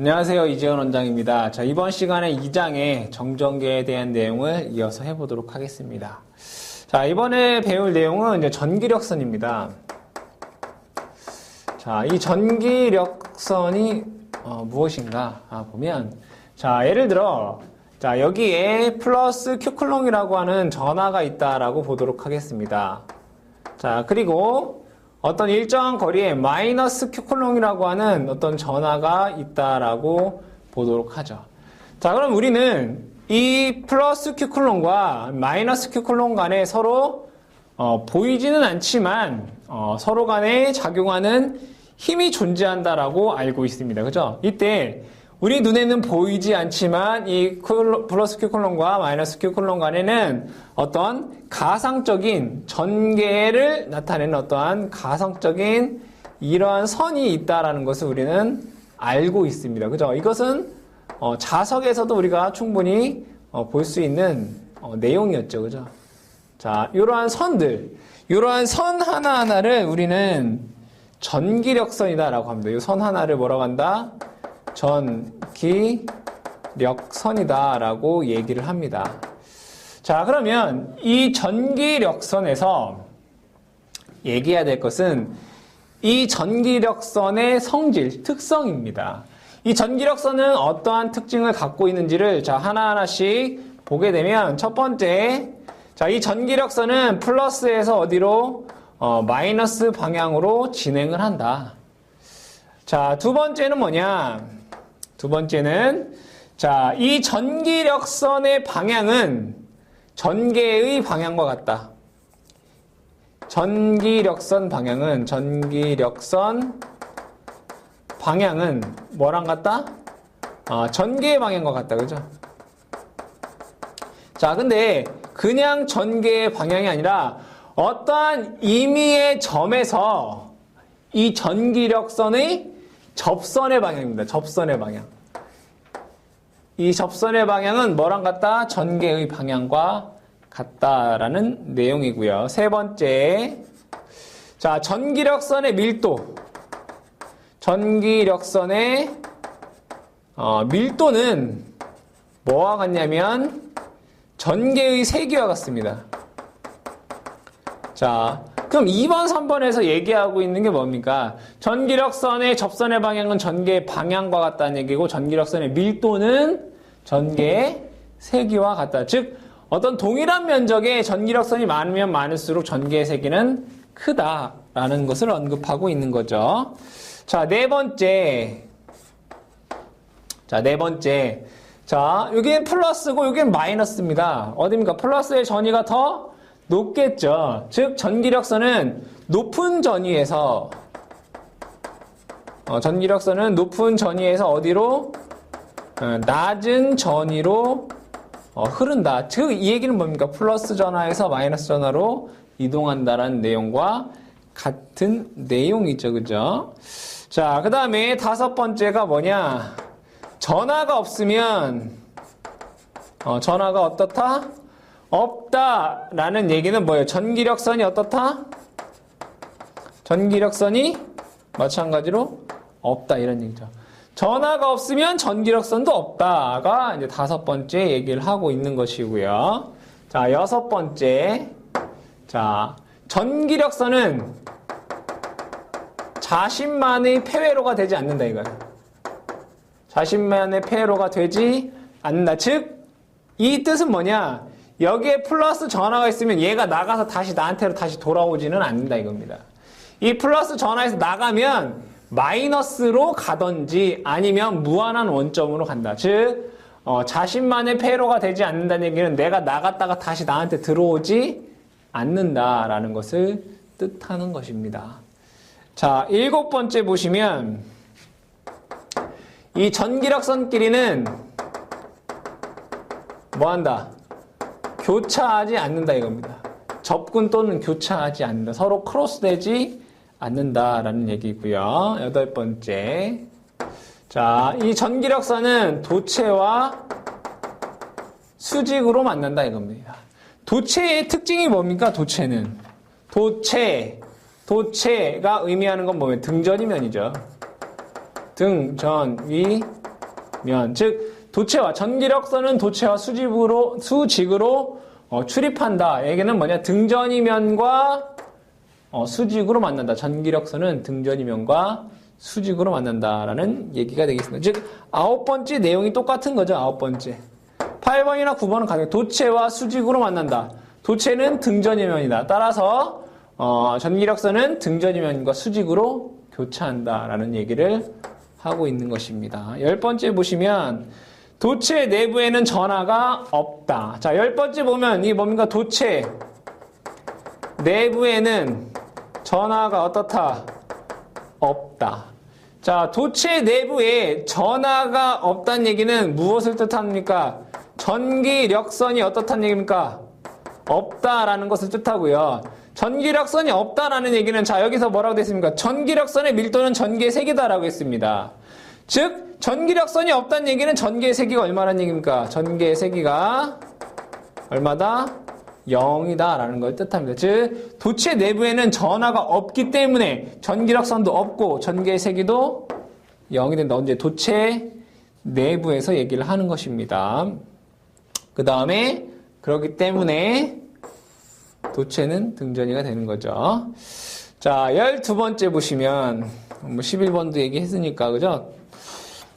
안녕하세요. 이재원 원장입니다. 자, 이번 시간에 2장의 정전계에 대한 내용을 이어서 해보도록 하겠습니다. 자, 이번에 배울 내용은 이제 전기력선입니다. 자, 이 전기력선이 무엇인가 보면, 자, 예를 들어, 자, 여기에 플러스 Q쿨롱이라고 하는 전하가 있다라고 보도록 하겠습니다. 자, 그리고 어떤 일정한 거리에 마이너스 Q쿨롱이라고 하는 어떤 전하가 있다라고 보도록 하죠. 자, 그럼 우리는 이 플러스 Q쿨롱과 마이너스 Q쿨롱 간에 서로 보이지는 않지만 서로 간에 작용하는 힘이 존재한다라고 알고 있습니다. 그죠? 이때 우리 눈에는 보이지 않지만 이 플러스 Q쿨롱과 마이너스 Q쿨롱 간에는 어떤 가상적인 전개를 나타내는 어떠한 가상적인 이러한 선이 있다라는 것을 우리는 알고 있습니다. 그죠? 이것은 자석에서도 우리가 충분히 볼 수 있는 내용이었죠. 그죠? 자, 이러한 선들, 이러한 선 하나하나를 우리는 전기력선이다라고 합니다. 이 선 하나를 뭐라고 한다? 전기력선이다라고 얘기를 합니다. 자, 그러면 이 전기력선에서 얘기해야 될 것은 이 전기력선의 성질, 특성입니다. 이 전기력선은 어떠한 특징을 갖고 있는지를 자, 하나하나씩 보게 되면 첫 번째, 자, 이 전기력선은 플러스에서 어디로? 마이너스 방향으로 진행을 한다. 자, 두 번째는 뭐냐? 두 번째는, 자, 이 전기력선의 방향은 전개의 방향과 같다. 전기력선 방향은 뭐랑 같다? 전개의 방향과 같다. 그죠? 자, 근데 그냥 전개의 방향이 아니라 어떠한 임의의 점에서 이 전기력선의 접선의 방향입니다. 접선의 방향. 이 접선의 방향은 뭐랑 같다? 전개의 방향과 같다라는 내용이고요. 세 번째, 자, 전기력선의 밀도. 전기력선의 밀도는 뭐와 같냐면 전개의 세기와 같습니다. 자, 그럼 2번, 3번에서 얘기하고 있는 게 뭡니까? 전기력선의 접선의 방향은 전개의 방향과 같다는 얘기고 전기력선의 밀도는 전개의 세기와 같다. 즉 어떤 동일한 면적의 전기력선이 많으면 많을수록 전개의 세기는 크다라는 것을 언급하고 있는 거죠. 자, 네 번째. 자, 여기는 플러스고 여기는 마이너스입니다. 어디입니까? 플러스의 전위가 더 높겠죠. 즉 전기력선은 높은 전위에서 어디로? 낮은 전위로 흐른다. 즉 이 얘기는 뭡니까? 플러스 전하에서 마이너스 전하로 이동한다라는 내용과 같은 내용이죠. 그죠? 자, 그 다음에 다섯 번째가 뭐냐? 전하가 없으면 전하가 어떻다? 없다라는 얘기는 뭐예요? 전기력선이 어떻다? 전기력선이 마찬가지로 없다 이런 얘기죠. 전하가 없으면 전기력선도 없다가 이제 다섯 번째 얘기를 하고 있는 것이고요. 자, 여섯 번째. 자, 전기력선은 자신만의 폐회로가 되지 않는다 이거예요. 자신만의 폐회로가 되지 않는다. 즉, 이 뜻은 뭐냐? 여기에 플러스 전하가 있으면 얘가 나가서 다시 나한테로 다시 돌아오지는 않는다 이겁니다. 이 플러스 전하에서 나가면 마이너스로 가든지 아니면 무한한 원점으로 간다. 즉 자신만의 폐로가 되지 않는다는 얘기는 내가 나갔다가 다시 나한테 들어오지 않는다라는 것을 뜻하는 것입니다. 자, 일곱 번째 보시면 이 전기력선끼리는 뭐한다? 교차하지 않는다 이겁니다. 접근 또는 교차하지 않는다. 서로 크로스되지 않는다라는 얘기고요. 여덟 번째. 자, 이 전기력선은 도체와 수직으로 만난다 이겁니다. 도체의 특징이 뭡니까? 도체는 도체가 의미하는 건 뭐예요? 등전이면이죠. 등, 전, 위, 즉 도체와 전기력선은 도체와 수직으로 출입한다. 얘기는 뭐냐? 등전이면과 수직으로 만난다. 전기력선은 등전이면과 수직으로 만난다라는 얘기가 되겠습니다. 즉 9번째 내용이 똑같은 거죠. 9번째. 8번이나 9번은 같아요. 도체와 수직으로 만난다. 도체는 등전이면이다. 따라서 전기력선은 등전이면과 수직으로 교차한다라는 얘기를 하고 있는 것입니다. 10번째 보시면 도체 내부에는 전하가 없다. 자, 10번째 보면 이 뭡니까? 도체 내부에는 전하가 어떻다? 없다. 자, 도체 내부에 전하가 없다는 얘기는 무엇을 뜻합니까? 전기력선이 어떻다는 얘기입니까? 없다라는 것을 뜻하고요. 전기력선이 없다라는 얘기는 자, 여기서 뭐라고 됐습니까? 전기력선의 밀도는 전기의 세기다라고 했습니다. 즉 전기력선이 없다는 얘기는 전기의 세기가 얼마라는 얘기입니까? 전기의 세기가 얼마다? 0이다라는 걸 뜻합니다. 즉 도체 내부에는 전하가 없기 때문에 전기력선도 없고 전기의 세기도 0이 된다. 언제? 도체 내부에서 얘기를 하는 것입니다. 그 다음에 그렇기 때문에 도체는 등전이가 되는 거죠. 자, 12번째 보시면 11번도 얘기했으니까 그죠?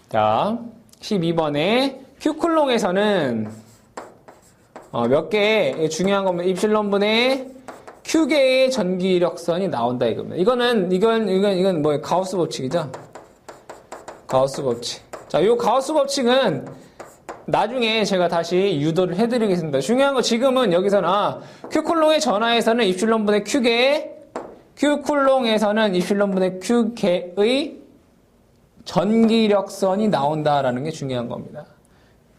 자, 12번에 Q쿨롱에서는 몇 개의 중요한 겁니다. 입실론분의 Q개의 전기력선이 나온다 이겁니다. 이건 뭐예요? 가우스 법칙이죠? 가우스 법칙. 자, 요 가우스 법칙은 나중에 제가 다시 유도를 해드리겠습니다. 중요한 거 지금은 여기서는 Q쿨롱의 전하에서는 입실론분의 Q쿨롱에서는 입실론분의 Q개의 전기력선이 나온다라는 게 중요한 겁니다.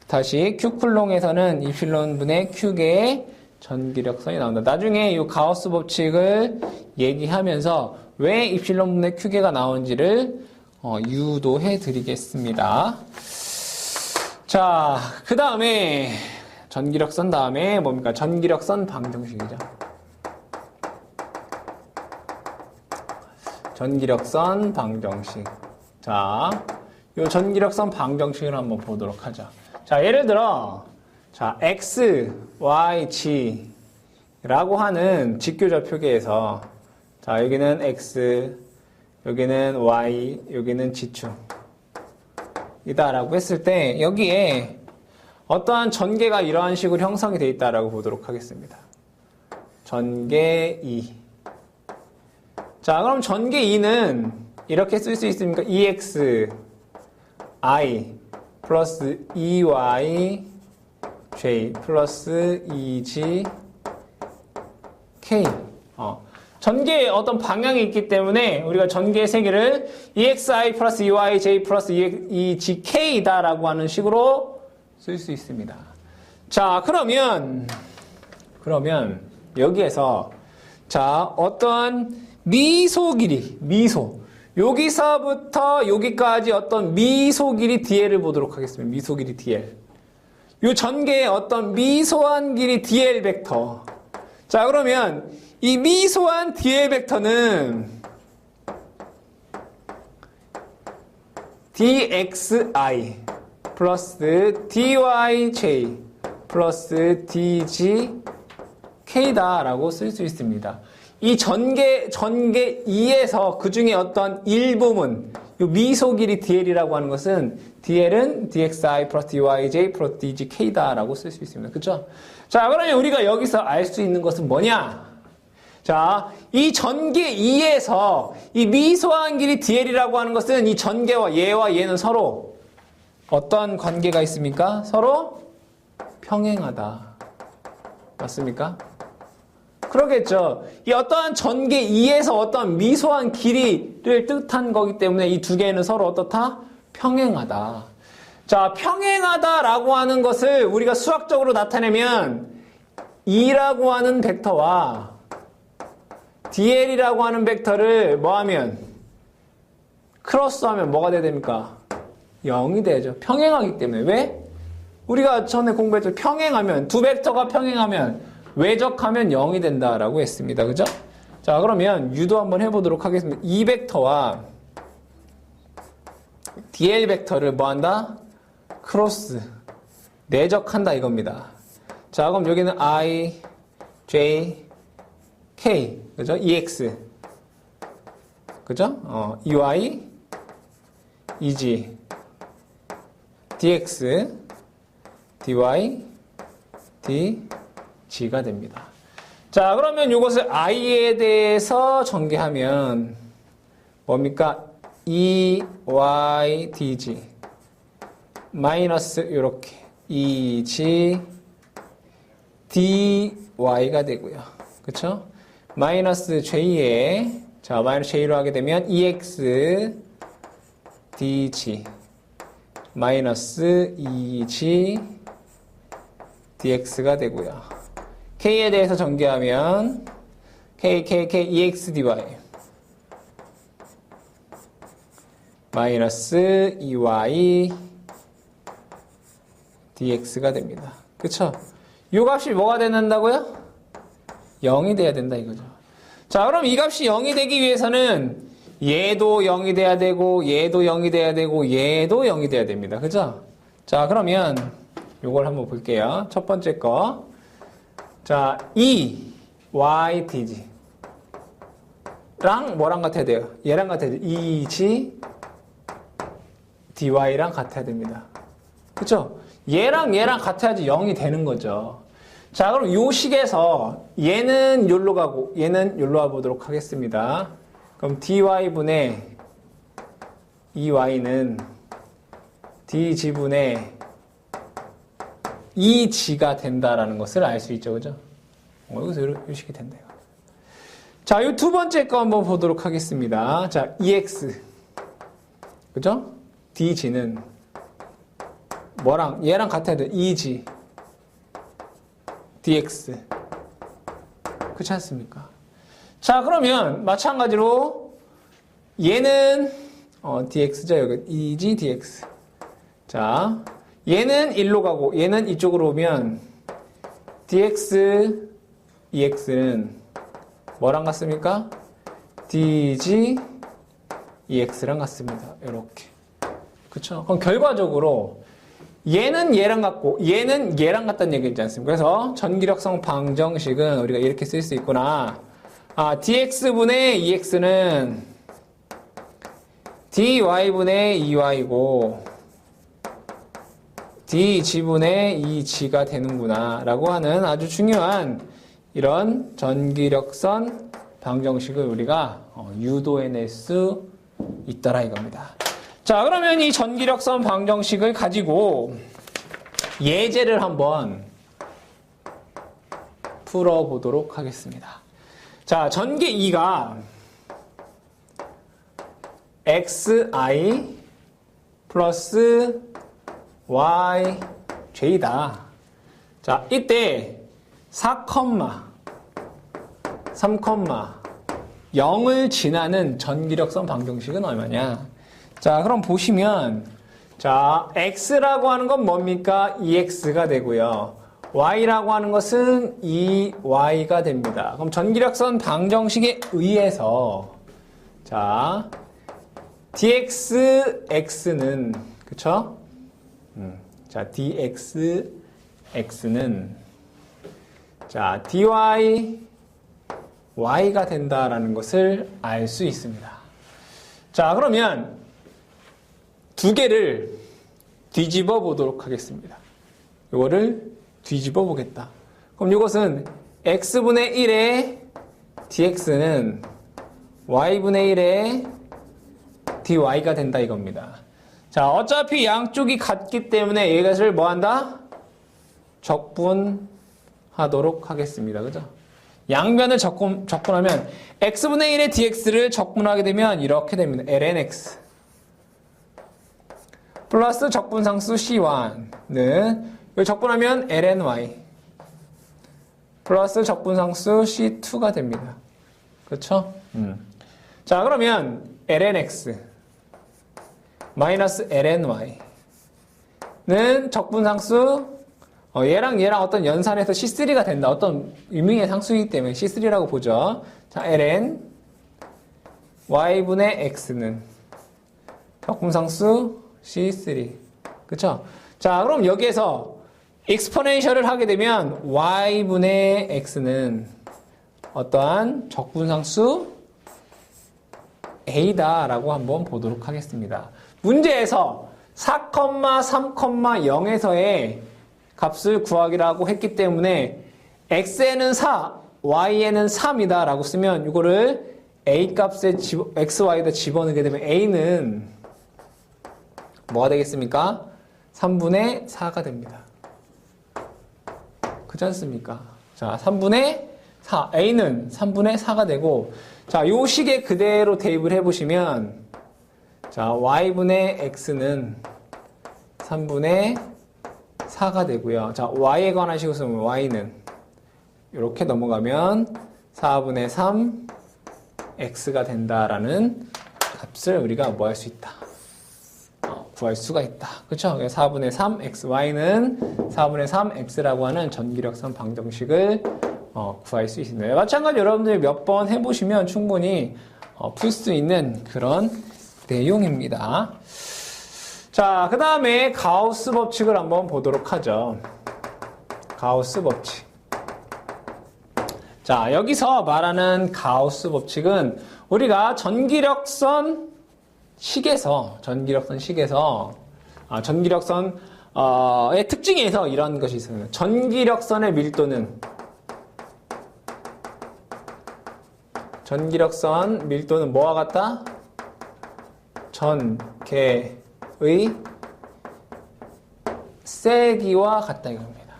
다시 Q쿨롱에서는 입실론분의 Q개의 전기력선이 나온다. 나중에 이 가우스 법칙을 얘기하면서 왜 입실론분의 Q개가 나오는지를 유도해 드리겠습니다. 자, 그 다음에 전기력선 다음에 뭡니까? 전기력선 방정식이죠. 전기력선 방정식. 자, 이 전기력선 방정식을 한번 보도록 하죠. 자, 예를 들어, 자, x, y, g라고 하는 직교좌표계에서, 자, 여기는 x, 여기는 y, 여기는 g축. 이다라고 했을 때, 여기에 어떠한 전개가 이러한 식으로 형성이 되어 있다라고 보도록 하겠습니다. 전개 2. 자, 그럼 전개 2는 이렇게 쓸 수 있습니까? EX, I, 플러스 EY, J, 플러스 EG, K. 전개에 어떤 방향이 있기 때문에 우리가 전개의 세기를 EXI 플러스 EY, J 플러스 EGK다라고 하는 식으로 쓸 수 있습니다. 자, 그러면 여기에서 자, 어떤 미소 길이, 여기서부터 여기까지 어떤 미소 길이 DL을 보도록 하겠습니다. 미소 길이 DL. 이 전개의 어떤 미소한 길이 DL 벡터. 자, 그러면 이 미소한 DL 벡터는 DXI 플러스 DYJ 플러스 DGK다라고 쓸 수 있습니다. 이 전개 2에서 그 중에 어떤 일부분, 이 미소 길이 DL이라고 하는 것은 DL은 DXI 플러스 DYJ 플러스 DGK다라고 쓸 수 있습니다. 그렇죠? 자, 그러면 우리가 여기서 알 수 있는 것은 뭐냐? 자, 이 전개 2에서 이 미소한 길이 DL이라고 하는 것은 이 전개와 얘는 서로 어떤 관계가 있습니까? 서로 평행하다. 맞습니까? 그러겠죠. 이 어떠한 전개 2에서 어떤 미소한 길이를 뜻한 거기 때문에 이 두 개는 서로 어떻다? 평행하다. 자, 평행하다라고 하는 것을 우리가 수학적으로 나타내면 2라고 하는 벡터와 DL이라고 하는 벡터를 뭐하면? 크로스하면 뭐가 돼야 됩니까? 0이 되죠. 평행하기 때문에. 왜? 우리가 전에 공부했죠. 평행하면, 두 벡터가 평행하면 외적하면 0이 된다라고 했습니다. 그죠? 자, 그러면 유도 한번 해보도록 하겠습니다. 이 벡터와 DL 벡터를 뭐한다? 크로스 내적한다 이겁니다. 자, 그럼 여기는 I, J, K, 그죠? EX, 그죠? EY, EG, DX, DY, DG가 됩니다. 자, 그러면 이것을 I에 대해서 전개하면 뭡니까? EY, DG 마이너스 이렇게 EG, DY가 되고요. 그쵸? 마이너스 J에 자, 마이너스 J로 하게 되면 EX, DG 마이너스 EG, DX가 되고요. K에 대해서 전개하면 K, EX, DY 마이너스 EY, DX가 됩니다. 그쵸? 이 값이 뭐가 된다고요? 0이 돼야 된다 이거죠. 자, 그럼 이 값이 0이 되기 위해서는 얘도 0이 돼야 되고 얘도 0이 돼야 되고 얘도 0이 돼야 됩니다. 그죠? 자, 그러면 요걸 한번 볼게요. 첫 번째 거. 자, E, Y, DG 랑 뭐랑 같아야 돼요? 얘랑 같아야 돼요. EG, DY랑 같아야 됩니다. 그쵸? 얘랑 같아야지 0이 되는 거죠. 자, 그럼 요 식에서 얘는 요로 가고 얘는 요로 와보도록 하겠습니다. 그럼 dy분의 EY는 dg분의 EG가 된다라는 것을 알 수 있죠. 그죠? 여기서 요 식이 된다. 자, 요 두 번째 거 한번 보도록 하겠습니다. 자, EX. 그죠? DG는 뭐랑 얘랑 같아야 돼. EG, DX. 그렇지 않습니까? 자, 그러면 마찬가지로 얘는 DX죠. 여기 EG, DX. 자, 얘는 1로 가고 얘는 이쪽으로 오면 DX, EX는 뭐랑 같습니까? DG, EX랑 같습니다. 이렇게. 그쵸? 그럼 결과적으로 얘는 얘랑 같고 얘는 얘랑 같다는 얘기지 않습니까? 그래서 전기력성 방정식은 우리가 이렇게 쓸 수 있구나. dx분의 EX는 dy분의 EY고 dg분의 EG가 되는구나 라고 하는 아주 중요한 이런 전기력선 방정식을 우리가 유도해낼 수 있더라 이겁니다. 자, 그러면 이 전기력선 방정식을 가지고 예제를 한번 풀어보도록 하겠습니다. 자, 전개 2가 xi 플러스 yj다. 자, 이때 4, 3, 0을 지나는 전기력선 방정식은 얼마냐? 자, 그럼 보시면 자, x라고 하는 건 뭡니까? EX가 되고요. y라고 하는 것은 EY가 됩니다. 그럼 전기력선 방정식에 의해서 자, dxx는 그쵸? 자, dxx는 자, dy y가 된다라는 것을 알 수 있습니다. 자, 그러면 두 개를 뒤집어 보도록 하겠습니다. 이거를 뒤집어 보겠다. 그럼 이것은 x분의 1의 dx는 y분의 1의 dy가 된다 이겁니다. 자, 어차피 양쪽이 같기 때문에 이것을 뭐 한다? 적분하도록 하겠습니다. 그죠? 양변을 적분하면 x분의 1의 dx를 적분하게 되면 이렇게 됩니다. lnx 플러스 적분상수 C1는 이걸 적분하면 lny 플러스 적분상수 C2가 됩니다. 그렇죠? 자, 그러면 lnx 마이너스 lny는 적분상수 얘랑 어떤 연산에서 C3가 된다. 어떤 유명의 상수이기 때문에 C3라고 보죠. 자, ln y분의 x는 적분상수 C3. 그쵸? 자, 그럼 여기에서 익스포넨셜을 하게 되면 y분의 x는 어떠한 적분상수 a다라고 한번 보도록 하겠습니다. 문제에서 4,3,0에서의 값을 구하기라고 했기 때문에 x에는 4, y에는 3이다 라고 쓰면 이거를 a 값에 xy에다 집어넣게 되면 a는 뭐가 되겠습니까? 3분의 4가 됩니다. 그렇지 않습니까? 자, 3분의 4, a는 3분의 4가 되고, 자, 요 식에 그대로 대입을 해보시면, 자, y분의 x는 3분의 4가 되고요. 자, y에 관한 식으로 쓰면 y는 이렇게 넘어가면 4분의 3 x가 된다라는 값을 우리가 뭐 할 수 있다? 구할 수가 있다. 그렇죠? 4분의 3 x, y는 4분의 3 x라고 하는 전기력선 방정식을 구할 수 있습니다. 마찬가지로 여러분들이 몇 번 해보시면 충분히 풀 수 있는 그런 내용입니다. 자, 그 다음에 가우스 법칙을 한번 보도록 하죠. 가우스 법칙. 자, 여기서 말하는 가우스 법칙은 우리가 전기력선의 특징에서 이런 것이 있습니다. 전기력선 밀도는 뭐와 같다? 전개의 세기와 같다 이겁니다.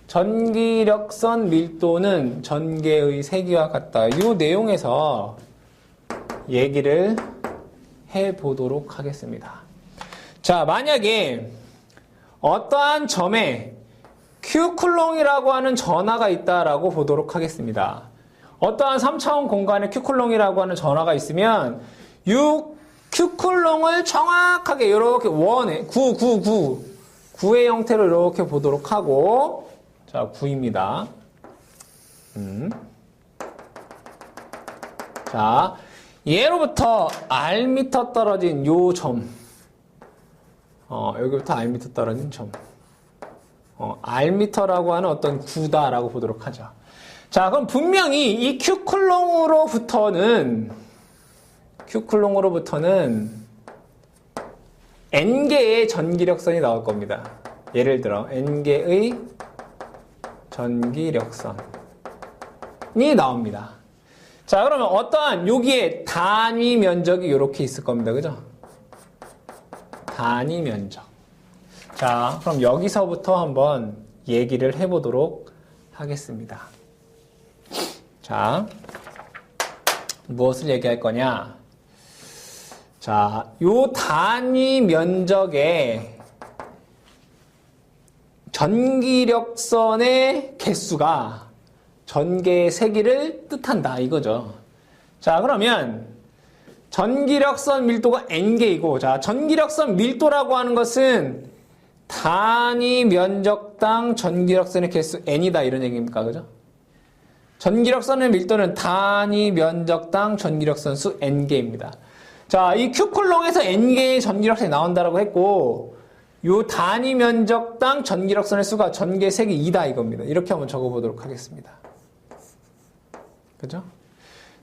전기력선 밀도는 전개의 세기와 같다. 이 내용에서 얘기를 해보도록 하겠습니다. 자, 만약에 어떠한 점에 Q쿨롱이라고 하는 전하가 있다라고 보도록 하겠습니다. 어떠한 3차원 공간에 Q쿨롱이라고 하는 전하가 있으면 이 Q쿨롱을 정확하게 이렇게 원에 9의 형태로 이렇게 보도록 하고, 자, 9입니다. 자, 예로부터 R미터 떨어진 요 점, 여기부터 R미터 떨어진 점, R미터라고 하는 어떤 구다라고 보도록 하죠. 자, 그럼 분명히 이 Q쿨롱으로부터는 N개의 전기력선이 나올 겁니다. 예를 들어 N개의 전기력선이 나옵니다. 자, 그러면 어떠한 여기에 단위 면적이 이렇게 있을 겁니다. 그죠? 단위 면적. 자, 그럼 여기서부터 한번 얘기를 해보도록 하겠습니다. 자, 무엇을 얘기할 거냐? 자, 요 단위 면적의 전기력선의 개수가 전개의 세기를 뜻한다 이거죠. 자, 그러면 전기력선 밀도가 N개이고, 자, 전기력선 밀도라고 하는 것은 단위 면적당 전기력선의 개수 N이다 이런 얘기입니까? 그죠? 전기력선의 밀도는 단위 면적당 전기력선 수 N개입니다. 자, 이 Q쿨롱에서 N개의 전기력선이 나온다라고 했고, 요 단위 면적당 전기력선의 수가 전개 세기 2다 이겁니다. 이렇게 한번 적어보도록 하겠습니다. 그죠?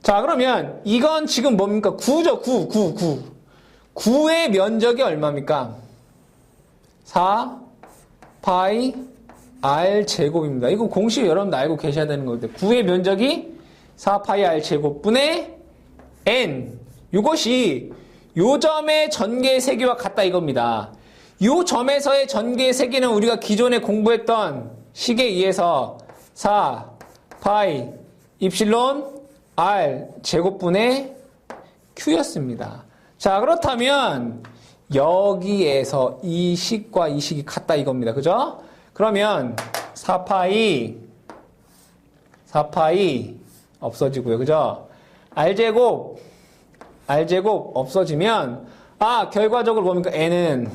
자, 그러면 이건 지금 뭡니까? 9죠. 9의 면적이 얼마입니까? 4 파이 R 제곱입니다. 이거 공식 여러분들 알고 계셔야 되는 건데, 9의 면적이 4 파이 R 제곱분의 N. 이것이 요 점의 전개의 세기와 같다 이겁니다. 요 점에서의 전개의 세기는 우리가 기존에 공부했던 식에 의해서 4 파이 입실론 R 제곱분의 Q였습니다. 자, 그렇다면 여기에서 이 식과 이 식이 같다 이겁니다. 그죠? 그러면 4파이 없어지고요. 그죠? R제곱 없어지면, 결과적으로 뭡니까? N은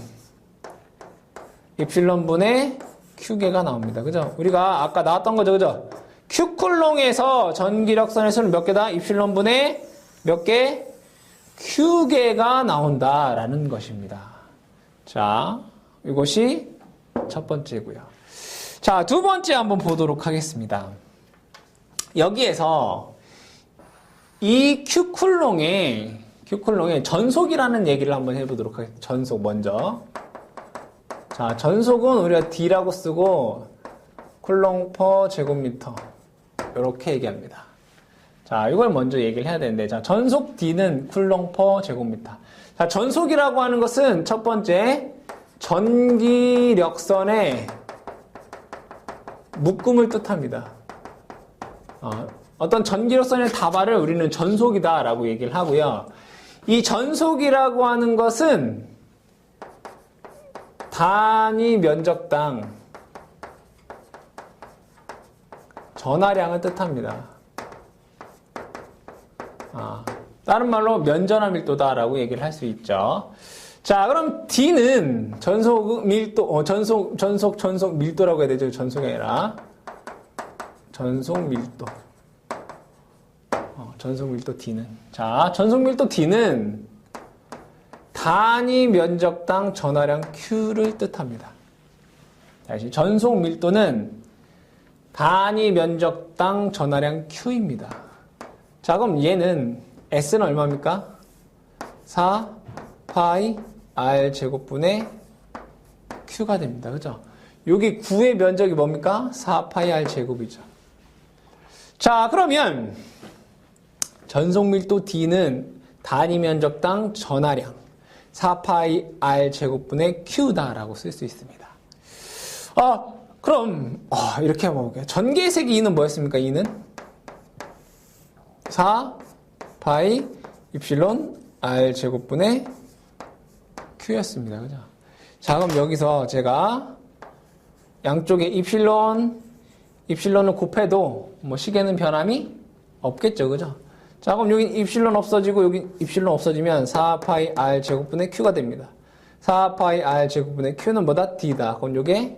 입실론분의 Q개가 나옵니다. 그죠? 우리가 아까 나왔던 거죠. 그죠? Q쿨롱에서 전기력선의 수는 몇 개다? 입실론분의 몇 개? Q개가 나온다라는 것입니다. 자, 이것이 첫 번째고요. 자, 두 번째 한번 보도록 하겠습니다. 여기에서 이 Q쿨롱의 전속이라는 얘기를 한번 해보도록 하겠습니다. 전속 먼저. 자, 전속은 우리가 D라고 쓰고 쿨롱 퍼 제곱미터 이렇게 얘기합니다. 자, 이걸 먼저 얘기를 해야 되는데, 자, 전속 D는 쿨롱 퍼 제곱미터. 자, 전속이라고 하는 것은 첫 번째 전기력선의 묶음을 뜻합니다. 어떤 전기력선의 다발을 우리는 전속이다라고 얘기를 하고요. 이 전속이라고 하는 것은 단위 면적당 전하량을 뜻합니다. 다른 말로 면전화 밀도다라고 얘기를 할 수 있죠. 자, 그럼 D는 전속 밀도, 전속 밀도라고 해야 되죠. 전속이 아니라. 전속 밀도. 전속 밀도 D는. 자, 전속 밀도 D는 단위 면적당 전하량 Q를 뜻합니다. 다시, 전속 밀도는 단위 면적당 전하량 Q입니다. 자, 그럼 얘는 S는 얼마입니까? 4 파이 R 제곱분의 Q가 됩니다. 그죠? 여기 9의 면적이 뭡니까? 4 파이 R 제곱이죠. 자, 그러면 전속 밀도 D는 단위 면적당 전하량 4 파이 R 제곱분의 Q다라고 쓸 수 있습니다. 그럼 이렇게 한번 볼게요. 전개색이 E는 뭐였습니까? E는 4 파이 입실론 R 제곱분의 Q였습니다. 그죠? 자, 그럼 여기서 제가 양쪽에 입실론을 곱해도 뭐 식에는 변함이 없겠죠. 그죠? 자, 그럼 여기 입실론 없어지고 여기 입실론 없어지면 4 파이 R 제곱분의 Q가 됩니다. 4 파이 R 제곱분의 Q는 뭐다? D다. 그럼 요게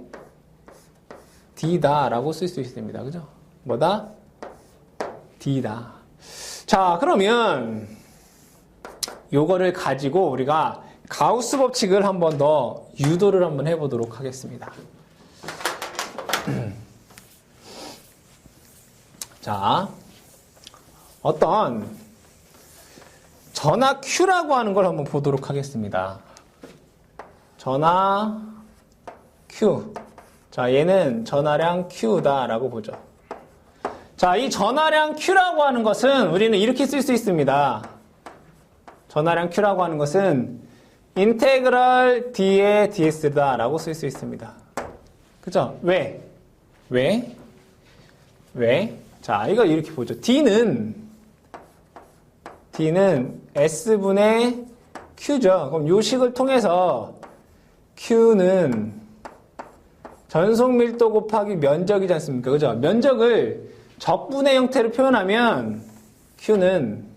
D다라고 쓸 수 있습니다. 그죠? 뭐다? D다. 자, 그러면 요거를 가지고 우리가 가우스 법칙을 한 번 더 유도를 한번 해보도록 하겠습니다. 자, 어떤 전하 Q라고 하는 걸 한번 보도록 하겠습니다. 전하 Q. 자, 얘는 전하량 Q다라고 보죠. 자, 이 전하량 Q라고 하는 것은 우리는 이렇게 쓸 수 있습니다. 전하량 Q라고 하는 것은 인테그럴 D의 DS다라고 쓸 수 있습니다. 그죠? 왜? 자, 이거 이렇게 보죠. D는 S분의 Q죠. 그럼 요 식을 통해서 Q는 전속 밀도 곱하기 면적이지 않습니까? 그죠? 면적을 적분의 형태로 표현하면 Q는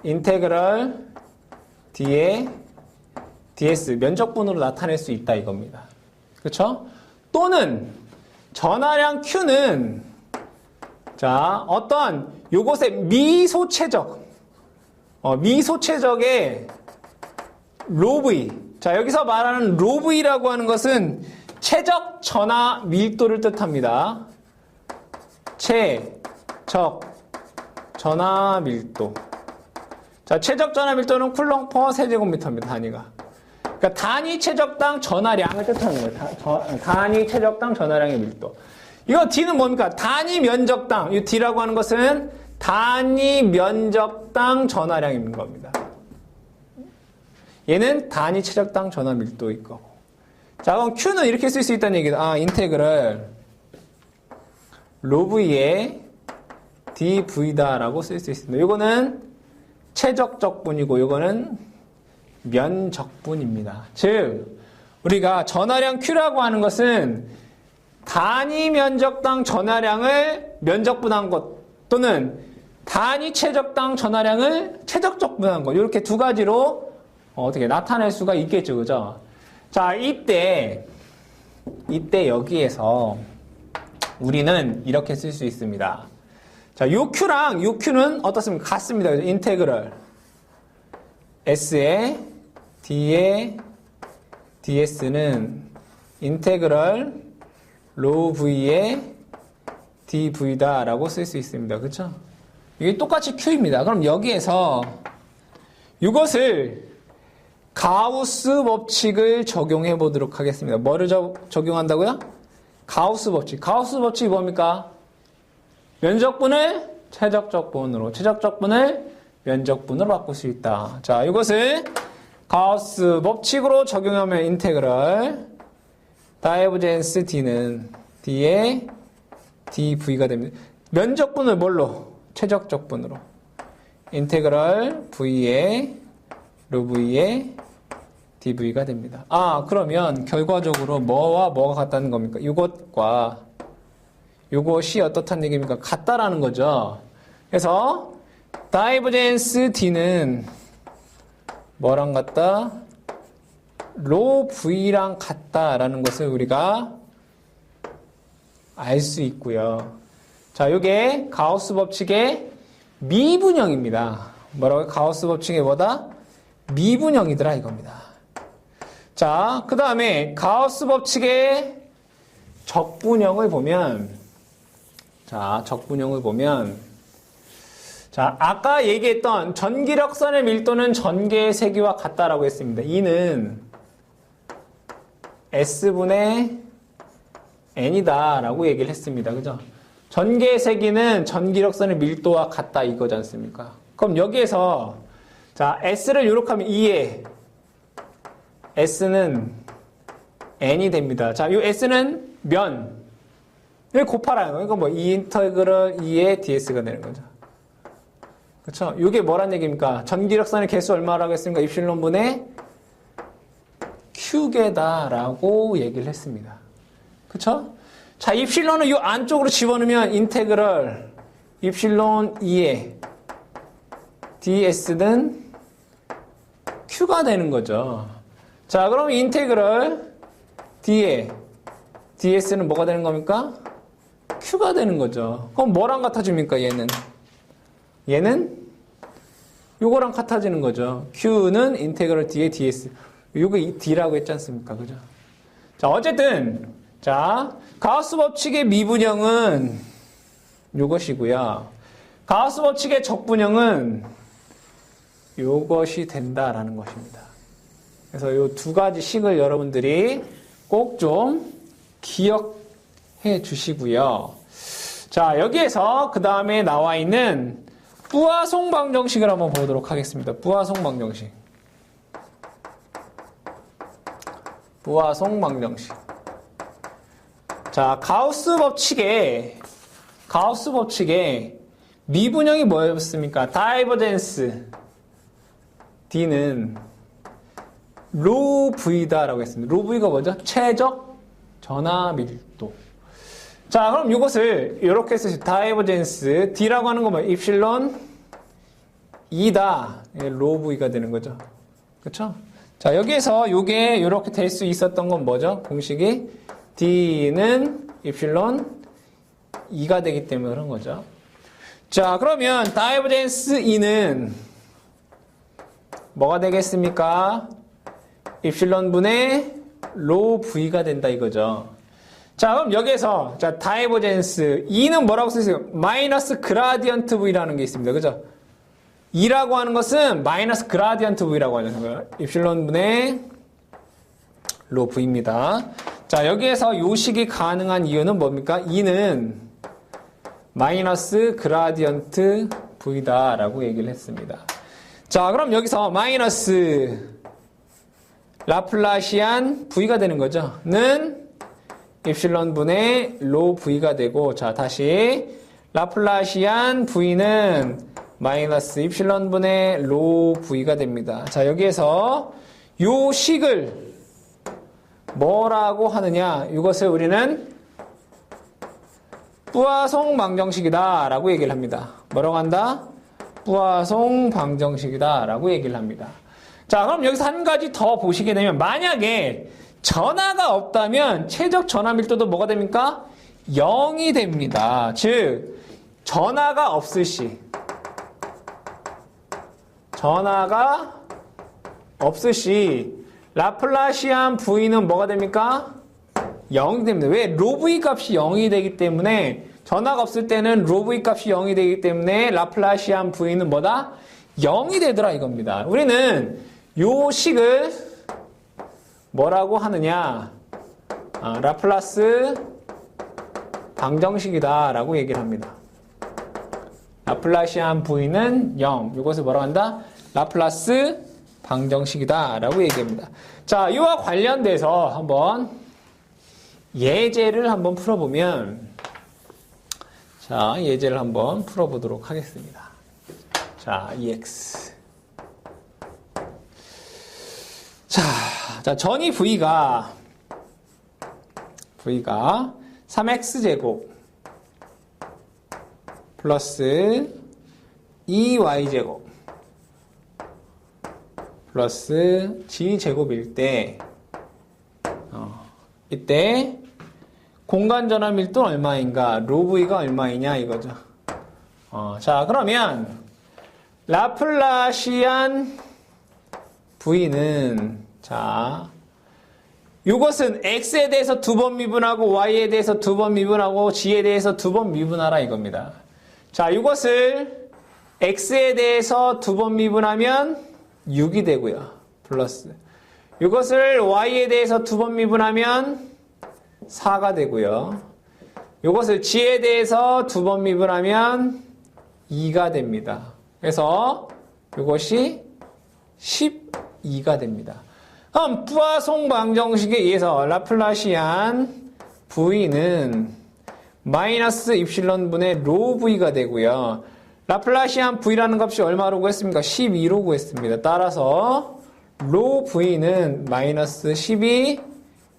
인테그럴 D의 ds 면적분으로 나타낼 수 있다 이겁니다. 그렇죠? 또는 전하량 Q는 자, 어떤 요것의 미소체적의 로브이. 자, 여기서 말하는 로브이라고 하는 것은 최적 전하 밀도를 뜻합니다. 최적 전하 밀도. 자, 최적 전하 밀도는 쿨롱 퍼 세제곱미터입니다. 단위가. 그러니까 단위 최적당 전하량을 뜻하는 거예요. 단위 최적당 전하량의 밀도. 이거 D는 뭡니까? 단위 면적당. 이 D라고 하는 것은 단위 면적당 전하량인 겁니다. 얘는 단위 최적당 전하 밀도일 거고. 자, 그럼 Q는 이렇게 쓸 수 있다는 얘기다. 인테그럴 로브의 dv다라고 쓸 수 있습니다. 이거는 최적적분이고 이거는 면적분입니다. 즉 우리가 전하량 Q라고 하는 것은 단위 면적당 전하량을 면적분한 것 또는 단위 최적당 전하량을 최적적분한 것 이렇게 두 가지로 어떻게 나타낼 수가 있겠죠. 그죠? 자, 이때 여기에서 우리는 이렇게 쓸 수 있습니다. 자, 요 Q랑 요 Q는 어떻습니까? 같습니다. 그죠? 인테그럴 S의 D의 ds는 인테그럴 로 v의 dv다 라고 쓸 수 있습니다. 그쵸? 이게 똑같이 q입니다. 그럼 여기에서 이것을 가우스 법칙을 적용해 보도록 하겠습니다. 뭐를 적용한다고요? 가우스 법칙. 가우스 법칙이 뭡니까? 면적분을 최적적분으로, 최적적분을 면적분으로 바꿀 수 있다. 자, 이것을 가우스 법칙으로 적용하면 인테그럴 다이버젠스 d는 d의 dv가 됩니다. 면적분을 뭘로? 최적적분으로. 인테그럴 v의 로 v의 dv가 됩니다. 아, 그러면 결과적으로 뭐와 뭐가 같다는 겁니까? 이것과 이것이 어떻다는 얘기입니까? 같다라는 거죠. 그래서 다이버젠스 d는 뭐랑 같다? 로 v랑 같다라는 것을 우리가 알 수 있고요. 자, 이게 가우스 법칙의 미분형입니다. 뭐라고요? 가우스 법칙의 뭐다? 미분형이더라 이겁니다. 자, 그 다음에 가우스 법칙의 적분형을 보면, 자, 적분형을 보면, 자, 아까 얘기했던 전기력선의 밀도는 전개의 세기와 같다라고 했습니다. 이는 S분의 N이다 라고 얘기를 했습니다. 그죠? 전개의 세기는 전기력선의 밀도와 같다 이거지 않습니까? 그럼 여기에서 자, S를 요렇게 하면 2에 S는 N이 됩니다. 자, 이 S는 면을 곱하라는 거예요. 그러니까 뭐 2 인터그럴 2의 DS가 되는 거죠. 그렇죠? 이게 뭐란 얘기입니까? 전기력선의 개수 얼마라고 했습니까? 입실론분의 Q개다라고 얘기를 했습니다. 그렇죠? 자, 입실론을 이 안쪽으로 집어넣으면 인테그럴 입실론 2의 ds는 q가 되는 거죠. 자, 그럼 인테그럴 d의 ds는 뭐가 되는 겁니까? q가 되는 거죠. 그럼 뭐랑 같아집니까, 얘는? 얘는 요거랑 같아지는 거죠. q는 인테그럴 d의 ds. 요거 d라고 했지 않습니까? 그죠? 자, 어쨌든, 자, 가우스 법칙의 미분형은 요것이고요. 가우스 법칙의 적분형은 요것이 된다라는 것입니다. 그래서 요 두 가지 식을 여러분들이 꼭 좀 기억해 주시고요. 자, 여기에서 그 다음에 나와 있는 뿌아송 방정식을 한번 보도록 하겠습니다. 뿌아송 방정식. 뿌아송 방정식. 자, 가우스 법칙의 미분형이 뭐였습니까? 다이버젠스 D는 로 V다라고 했습니다. 로 V가 뭐죠? 최적 전하 밀도. 자, 그럼 이것을 이렇게 쓰시 다이버젠스 D라고 하는 거 뭐 입실론 2다. 로 V가 되는 거죠. 그렇죠? 자, 여기에서 이게 이렇게 될 수 있었던 건 뭐죠? 공식이 D는 입실론 2가 되기 때문에 그런 거죠. 자, 그러면 다이버젠스 E는 뭐가 되겠습니까? 입실론분의 로 V가 된다 이거죠. 자, 그럼 여기에서 자, 다이버젠스 E는 뭐라고 쓰세요? 마이너스 그라디언트 V라는 게 있습니다. 그죠? E라고 하는 것은 마이너스 그라디언트 V라고 하는 거예요. 입실론분의 로 V입니다. 자, 여기에서 요 식이 가능한 이유는 뭡니까? E는 마이너스 그라디언트 V다라고 얘기를 했습니다. 자, 그럼 여기서 마이너스 라플라시안 V가 되는 거죠. 는 입실론분의 로 V가 되고, 자, 다시 라플라시안 V는 마이너스 입실론분의 로 V가 됩니다. 자, 여기에서 요 식을 뭐라고 하느냐? 이것을 우리는 뿌아송 방정식이다 라고 얘기를 합니다. 뭐라고 한다? 뿌아송 방정식이다 라고 얘기를 합니다. 자, 그럼 여기서 한 가지 더 보시게 되면 만약에 전하가 없다면 최적 전하 밀도도 뭐가 됩니까? 0이 됩니다. 즉 전하가 없을 시 라플라시안 V는 뭐가 됩니까? 0이 됩니다. 왜? 로 V 값이 0이 되기 때문에 전화가 없을 때는 로 V 값이 0이 되기 때문에 라플라시안 V는 뭐다? 0이 되더라 이겁니다. 우리는 요 식을 뭐라고 하느냐? 라플라스 방정식이다 라고 얘기를 합니다. 라플라시안 V는 0. 이것을 뭐라고 한다? 라플라스 방정식이다 라고 얘기합니다. 자, 이와 관련돼서 한번 예제를 한번 풀어보면, 자, 예제를 한번 풀어보도록 하겠습니다. 자, EX. 자, 전이 V가 3X제곱 플러스 2Y제곱 플러스 G제곱일 때, 이때 공간 전화 밀도는 얼마인가? 로 V가 얼마이냐 이거죠. 자, 그러면 라플라시안 V는, 자, 이것은 X에 대해서 2번 미분하고 Y에 대해서 2번 미분하고 G에 대해서 2번 미분하라 이겁니다. 자, 이것을 X에 대해서 2번 미분하면 6이 되고요. 플러스. 이것을 Y에 대해서 2번 미분하면 4가 되고요. 이것을 G에 대해서 2번 미분하면 2가 됩니다. 그래서 이것이 12가 됩니다. 그럼 뿌아송 방정식에 의해서 라플라시안 V는 마이너스 입실론 분의 로 V가 되고요. 라플라시안 V라는 값이 얼마로 구했습니까? 12로 구했습니다. 따라서 로 V는 마이너스 12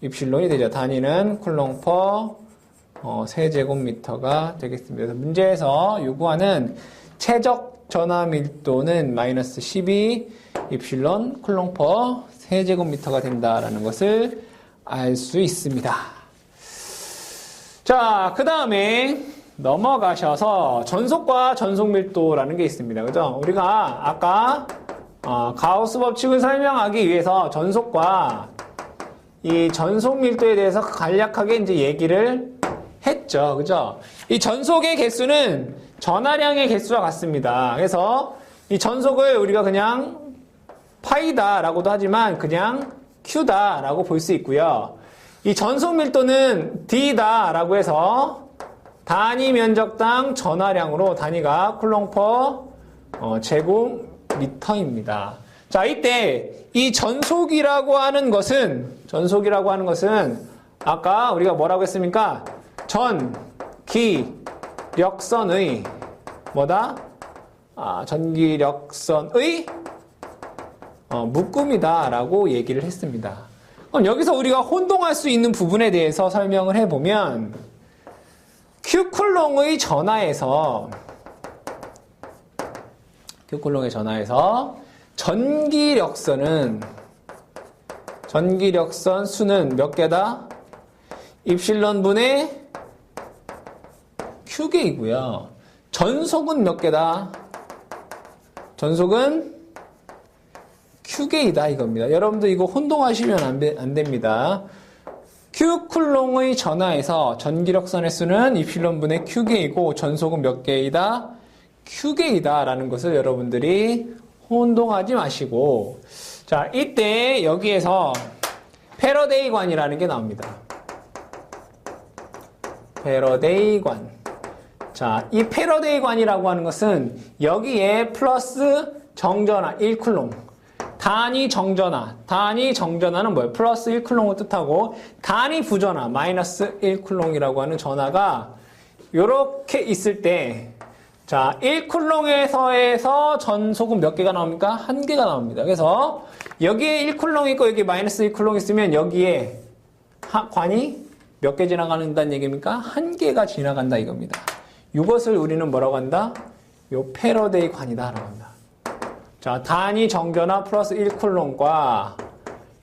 입실론이 되죠. 단위는 쿨롱 퍼 세제곱미터가 되겠습니다. 그래서 문제에서 요구하는 최적 전하 밀도는 마이너스 12 입실론 쿨롱 퍼 세제곱미터가 된다라는 것을 알 수 있습니다. 자, 그 다음에 넘어가셔서 전속과 전속 밀도라는 게 있습니다. 그죠? 우리가 아까 가우스 법칙을 설명하기 위해서 전속과 이 전속 밀도에 대해서 간략하게 이제 얘기를 했죠. 그죠? 이 전속의 개수는 전하량의 개수와 같습니다. 그래서 이 전속을 우리가 그냥 파이다라고도 하지만 그냥 Q다라고 볼 수 있고요. 이 전속 밀도는 D다라고 해서 단위 면적당 전하량으로 단위가 쿨롱 퍼 제곱미터입니다. 자, 이때 이 전속이라고 하는 것은 아까 우리가 뭐라고 했습니까? 전기력선의 뭐다? 전기력선의 묶음이다라고 얘기를 했습니다. 그럼 여기서 우리가 혼동할 수 있는 부분에 대해서 설명을 해보면 Q쿨롱의 전하에서 전기력선 수는 몇 개다? 입실론 분의 Q개이고요. 전속은 몇 개다? 전속은 Q개이다 이겁니다. 여러분들 이거 혼동하시면 안 됩니다. Q쿨롱의 전하에서 전기력선의 수는 입실론 분의 Q개이고 전속은 몇 개이다? Q개이다 라는 것을 여러분들이 혼동하지 마시고, 자, 이때 여기에서 패러데이 관이라는 게 나옵니다. 패러데이 관. 자, 이 패러데이 관이라고 하는 것은 여기에 플러스 정전하 1쿨롱, 단위 정전하는 뭐예요? 플러스 1쿨롱을 뜻하고, 단위 부전하 마이너스 1쿨롱이라고 하는 전하가 이렇게 있을 때, 자, 1쿨롱에서 전속은 몇 개가 나옵니까? 한 개가 나옵니다. 그래서 여기에 1쿨롱 있고 여기 마이너스 1쿨롱 있으면 여기에 관이 몇 개 지나간다는 얘기입니까? 한 개가 지나간다 이겁니다. 이것을 우리는 뭐라고 한다? 요 패러데이 관이다 라고 합니다. 자, 단위 정전하 플러스 1쿨롱과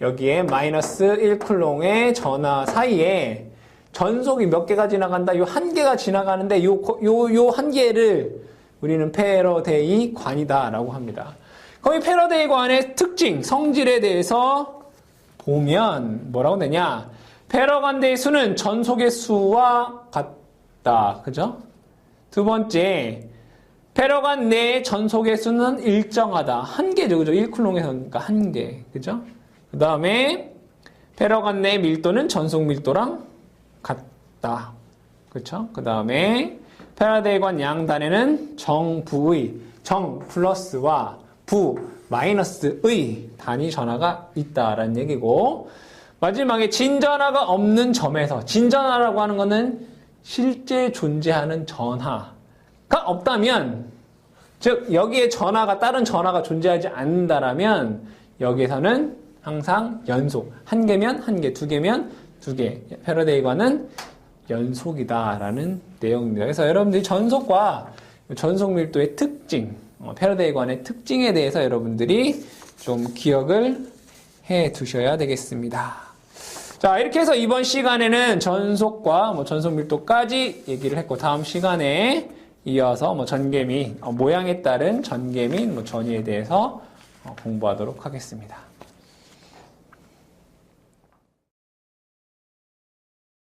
여기에 마이너스 1쿨롱의 전하 사이에 전속이 몇 개가 지나간다? 요 한 개가 지나가는데 요 한 개를 우리는 패러데이 관이다 라고 합니다. 그럼 이 패러데이 관의 특징, 성질에 대해서 보면 뭐라고 되냐? 패러간대의 수는 전속의 수와 같다. 그죠? 두 번째, 패러간 내의 전속의 수는 일정하다. 한 개죠. 그죠? 1쿨롱에서 그러니까 한 개. 그죠? 그 다음에 패러간 내의 밀도는 전속 밀도랑 같다. 그렇죠? 그 다음에 패러데이관 양단에는 정부의, 정 플러스와 부 마이너스의 단위 전하가 있다라는 얘기고, 마지막에 진전하가 없는 점에서, 진전하라고 하는 것은 실제 존재하는 전하가 없다면, 즉 여기에 전하가 다른 전하가 존재하지 않는다라면 여기에서는 항상 연속, 한 개면 한 개, 두 개면 두 개, 패러데이관은 연속이다라는 내용입니다. 그래서 여러분들이 전속과 전속 밀도의 특징, 패러데이관의 특징에 대해서 여러분들이 좀 기억을 해 두셔야 되겠습니다. 자, 이렇게 해서 이번 시간에는 전속과 전속 밀도까지 얘기를 했고, 다음 시간에 이어서 전개 및 모양에 따른 전개 및 전위에 대해서 공부하도록 하겠습니다.